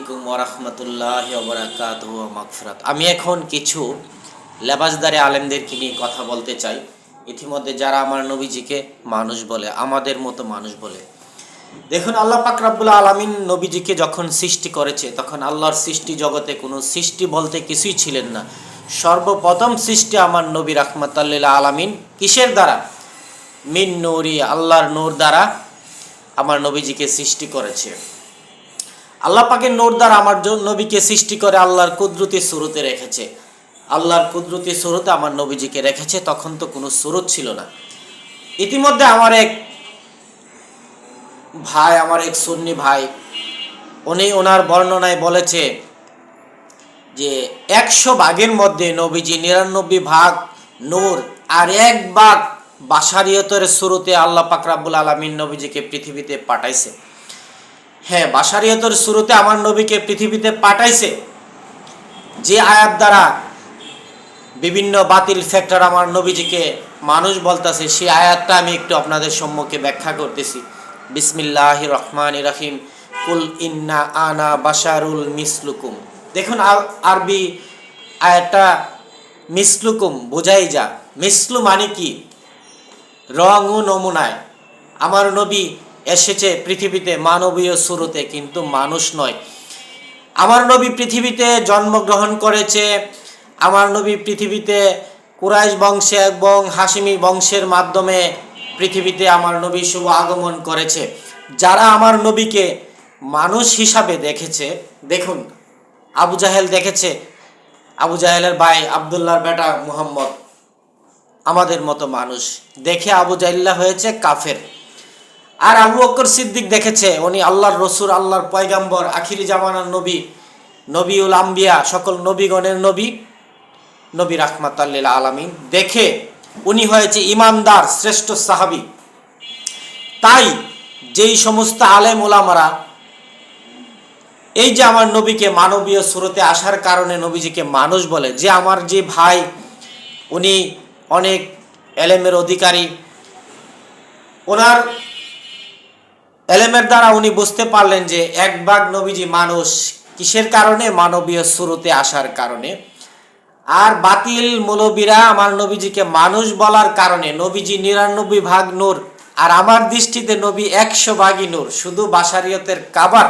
আলাইকুম ওয়া রাহমাতুল্লাহি ওয়া বারাকাতুহু ওয়া মাগফিরাত। আমি এখন কিছু লেবাসদারি আলেমদেরকে নিয়ে কথা বলতে চাই। ইতিমধ্যে যারা আমার নবীজিকে মানুষ বলে, আমাদের মতো মানুষ বলে। দেখুন, আল্লাহ পাক রব্বুল আলামিন নবীজিকে যখন সৃষ্টি করেছে, তখন আল্লাহর সৃষ্টি জগতে কোনো সৃষ্টি বলতে কিছুই ছিলেন না। সর্বপ্রথম সৃষ্টি আমার নবী রাহমাতাল লিল আলামিন। কিসের দ্বারা? মিন নূরি, আল্লাহর নূর দ্বারা আমার নবীজিকে সৃষ্টি করেছে। আল্লাহ পাকের নূর দ্বারা আমার নবীকে সৃষ্টি করে আল্লাহর কুদরতি সুরতে রেখেছে। আল্লাহর কুদরতি সুরতে আমার নবীজিকে রেখেছে, তখন তো কোনো সুরত ছিল না। ইতিমধ্যে আমার এক সুন্নি ভাই, উনি ওনার বর্ণনায় বলেছে যে 100 ভাগের মধ্যে নবীজি 99 ভাগ নূর আর 1 ভাগ বাশারিয়তের সুরতে আল্লাহ পাক রব্বুল আলামিন নবীজিকে পৃথিবীতে পাঠাইছে। হ্যাঁ, বাশারিয়তের শুরুতে আমার নবীকে পৃথিবীতে পাঠাইছে। যে আয়াত দ্বারা বিভিন্ন বাতিল ফ্যাক্টর আমার নবীজিকে মানুষ বলতেছে, সেই আয়াতটা আমি একটু আপনাদের সম্মুখে ব্যাখ্যা করতেছি। বিসমিল্লাহির রহমানির রহিম। কুল ইন্না আনা বাশারুল মিসলুকুম। দেখুন, আরবি আয়াতটা মিসলুকুম বোঝাই যা। মিসলু মানে কি? রং ও নমুনায়। আমার নবী এসেছে পৃথিবীতে মানবীয় শুরুতে, কিন্তু মানুষ নয়। আমার নবী পৃথিবীতে জন্মগ্রহণ করেছে। আমার নবী পৃথিবীতে কুরাইশ বংশে এবং হাশিমি বংশের মাধ্যমে পৃথিবীতে আমার নবী শুভ আগমন করেছে। যারা আমার নবীকে মানুষ হিসাবে দেখেছে, দেখুন, আবু জাহেল দেখেছে, আবু জাহেলের ভাই আবদুল্লাহর বেটা মুহাম্মদ আমাদের মতো মানুষ দেখে আবু জাহিল্লা হয়েছে কাফের। আর আবু বকর সিদ্দিক দেখেছে, উনি আল্লাহর রসুল, আল্লাহর পয়গাম্বর, আখিরি জামানার নবী, নবীউল আম্বিয়া, সকল নবীগণের নবী রাহমাতাল লিল আলামিন। দেখে উনি হয়েছে ইমানদার, শ্রেষ্ঠ সাহাবী। তাই যেই সমস্ত আলেম ওলামারা এই যে আমার নবীকে মানবীয় সুরতে আসার কারণে নবীজিকে মানুষ বলে, যে আমার যে ভাই উনি অনেক এলেমের অধিকারী, ওনার এলেমের দ্বারা উনি বুঝতে পারলেন যে 1 ভাগ নবীজি মানুষ। কিসের কারণে? মানবীয় সুরতে আসার কারণে। আর বাতিল মৌলবীরা আমার নবীজিকে মানুষ বলার কারণে নবীজি 99 ভাগ নূর, আর আমার দৃষ্টিতে নবী 100 ভাগই নূর। শুধু বাশারিয়তের কাবার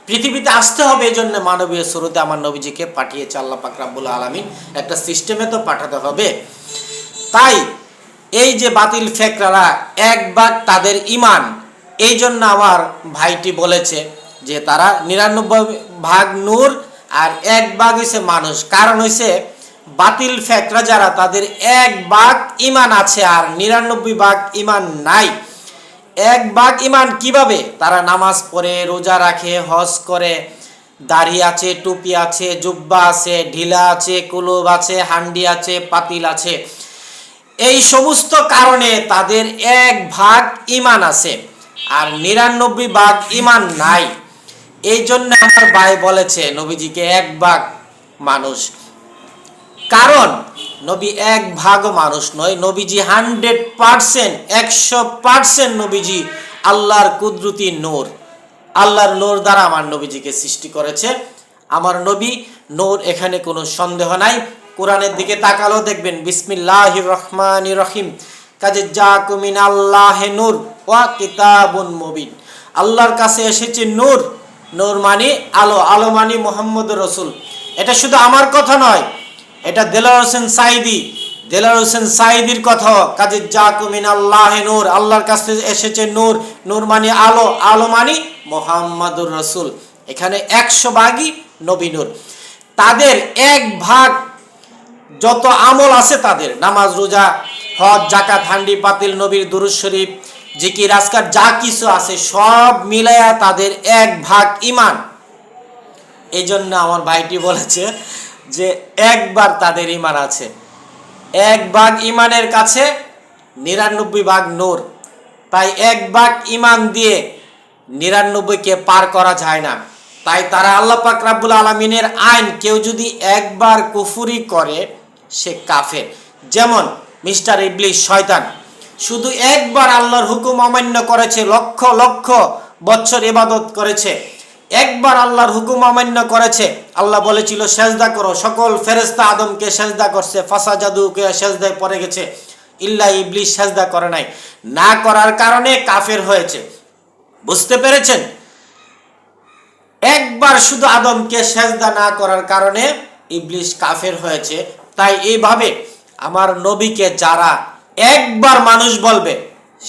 পৃথিবীতে আসতে হবে, এই জন্য মানবীয় সুরতে আমার নবীজিকে পাঠিয়েছে আল্লাহ পাক রব্বুল আলামিন। একটা সিস্টেমে তো পাঠাতে হবে। তাই এই যে বাতিল ফেকরারা 1 ভাগ তাদের ইমান, এই জন্য আমার ভাইটি বলেছে যে তারা 99 ভাগ নূর আর 1 ভাগ হইছে মানুষ। কারণ হইছে বাতিল ফেকরা যারা, তাদের 1 ভাগ ইমান আছে আর 99 ভাগ ইমান নাই। 1 ভাগ ইমান কিভাবে? তারা নামাজ পড়ে, রোজা রাখে, হজ করে, দাড়ি আছে, টুপি আছে, জুব্বা আছে, ঢিলা আছে, কুলুব আছে, হান্ডি আছে, পাতিল আছে। এই সমস্ত কারণে তাদের 1 ভাগ ইমান আছে আর 99 ভাগ ইমান নাই। এই জন্য আমার ভাই বলেছে নবীজিকে 1 ভাগ মানুষ। কারণ নবী 1 ভাগও মানুষ নয়। নবীজি 100%, 100% নবীজি আল্লাহর কুদরতি নূর। আল্লাহর নূর দ্বারা আমার নবীজিকে সৃষ্টি করেছে। আমার নবী নূর, এখানে কোনো সন্দেহ নাই। কোরআনের দিকে তাকালো দেখবেন, বিসমিল্লাহির রহমানির রহিম। কাজে জাকুম মিনাল্লাহি নূর ওয়া কিতাবুন মুবিন। আল্লাহর কাছে এসেছে নূর। নূর মানে আলো, আলো মানে মুহাম্মদুর রাসূল। এটা শুধু আমার কথা নয়, এটা দেলাওয়ার হোসেন সাইদির কথা। কাজে জাকুম মিনাল্লাহি নূর, আল্লাহর কাছে এসেছে নূর। নূর মানে আলো, আলো মানে মুহাম্মদুর রাসূল। এখানে 100 ভাগই নবী নূর। তাদের 1 ভাগ যত আমল আছে, তাদের নামাজ, রোজা, হজ, যাকাত, হান্ডি, পাতিল, নবীর দুরূদ শরীফ, জিকির, আজকার যা কিছু আছে সব মিলায়া তাদের 1 ভাগ ইমান। এই জন্য আমার ভাইটি বলেছে যে 1 ভাগ তাদের ইমান আছে। 1 ভাগ ইমানের কাছে 99 ভাগ নূর। তাই 1 ভাগ ইমান দিয়ে 99কে পার করা যায় না। তাই তারা আল্লাহ পাক রব্বুল আলামিনের আইন, কেউ যদি 1 বার কুফরি করে সে কাফের। যেমন মিস্টার ইবলিস, শয়তান, শুধু 1 বার আল্লাহর হুকুম অমান্য করেছে, লক্ষ লক্ষ বছর ইবাদত করেছে। একবার আল্লাহর হুকুম অমান্য করেছে। আল্লাহ বলেছিল সেজদা করো, সকল ফেরেশতা আদমকে সেজদা করছে, ফাসাজাদুকে সেজদায় পড়ে গেছে, ইল্লা ইবলিস সেজদা করে নাই। না করার কারণে কাফের হয়েছে। বুঝতে পেরেছেন? একবার শুধু আদমকে সেজদা না করার কারণে ইবলিস কাফের হয়েছে। তাই এইভাবে আমার নবীকে যারা একবার মানুষ বলবে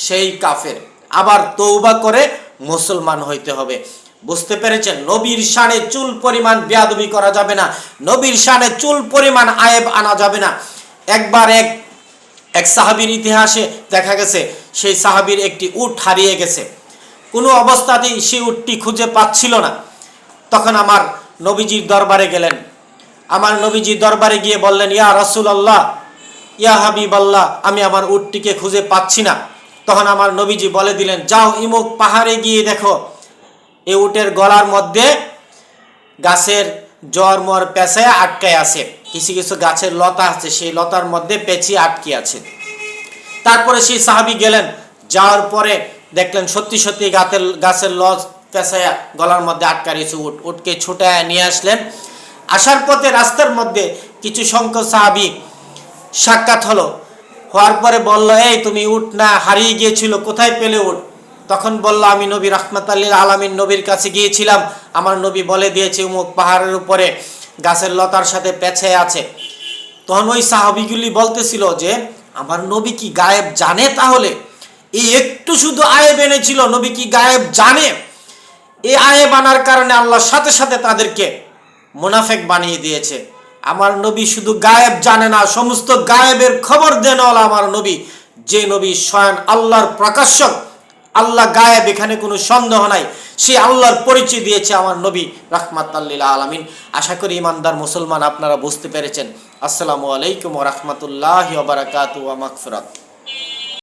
সেই কাফের, আবার তওবা করে মুসলমান হইতে হবে। বুঝতে পেরেছেন? নবীর শানে চুল পরিমাণ বেয়াদবি করা যাবে না, নবীর শানে চুল পরিমাণ আয়েব আনা যাবে না। একবার এক সাহাবীর ইতিহাসে দেখা গেছে সেই সাহাবীর একটি উট হারিয়ে গেছে। কোনো অবস্থাতেই সেই উটটি খুঁজে পাচ্ছিল না। তখন আমার নবীজির দরবারে গেলেন। আমার নবীজি দরবারে গিয়ে বললেন, ইয়া রাসূলুল্লাহ, ইয়া হাবিবাল্লাহ, আমি আমার উটটিকে খুঁজে পাচ্ছি না। তখন আমার নবীজি বলে দিলেন, যাও ইমুক পাহাড়ে গিয়ে দেখো, এই উটের গলার মধ্যে গাছের জড়মর পেঁচায় আটকায় আছে, কিছু কিছু গাছের লতা আছে, সেই লতার মধ্যে পেঁচিয়ে আটকে আছে। তারপরে সেই সাহাবী গেলেন, যাওয়ার পরে দেখলেন সত্যি সত্যি গাছের লজ পেঁচায়া গলার মধ্যে আটকা রয়েছে। উটকে ছুটায় নিয়ে আসলেন। আসার পথে রাস্তার মধ্যে কিছু সংখ্যক সাহাবী সাক্ষাৎ হলো। হওয়ার পরে বলল, এই তুমি উট না হারিয়ে গিয়েছিল, কোথায় পেলে উট? তখন বলল, আমি নবী রাহমাতাল লিল আলামিন নবীর কাছে গিয়েছিলাম, আমার নবী বলে দিয়েছে অমুক পাহাড়ের উপরে গাছের লতার সাথে পেঁচায় আছে। তখন ওই সাহাবীগুলি বলতেছিল যে আমার নবী কি গায়েব জানে? তাহলে এই একটু শুধু আয়েব এনেছিল, নবী কি গায়েব জানে? এই আয়েব আনার কারণে আল্লাহ সাথে সাথে তাদেরকে মুনাফিক বানিয়ে দিয়েছে। আমার নবী শুধু গায়েব জানে না, সমস্ত গায়েবের খবর দেনওয়ালা আমার নবী, যে নবী স্বয়ং আল্লাহর প্রকাশক। আল্লাহ গায়েব, এখানে কোনো সন্দেহ নাই। সে আল্লাহর পরিচয় দিয়েছে আমার নবী রাহমাতাল লিল আলামিন। আশা করি ইমানদার মুসলমান আপনারা বুঝতে পেরেছেন। আসসালামু আলাইকুম ওয়া রাহমাতুল্লাহি ওয়া বারাকাতুহু ওয়া মাগফিরাত।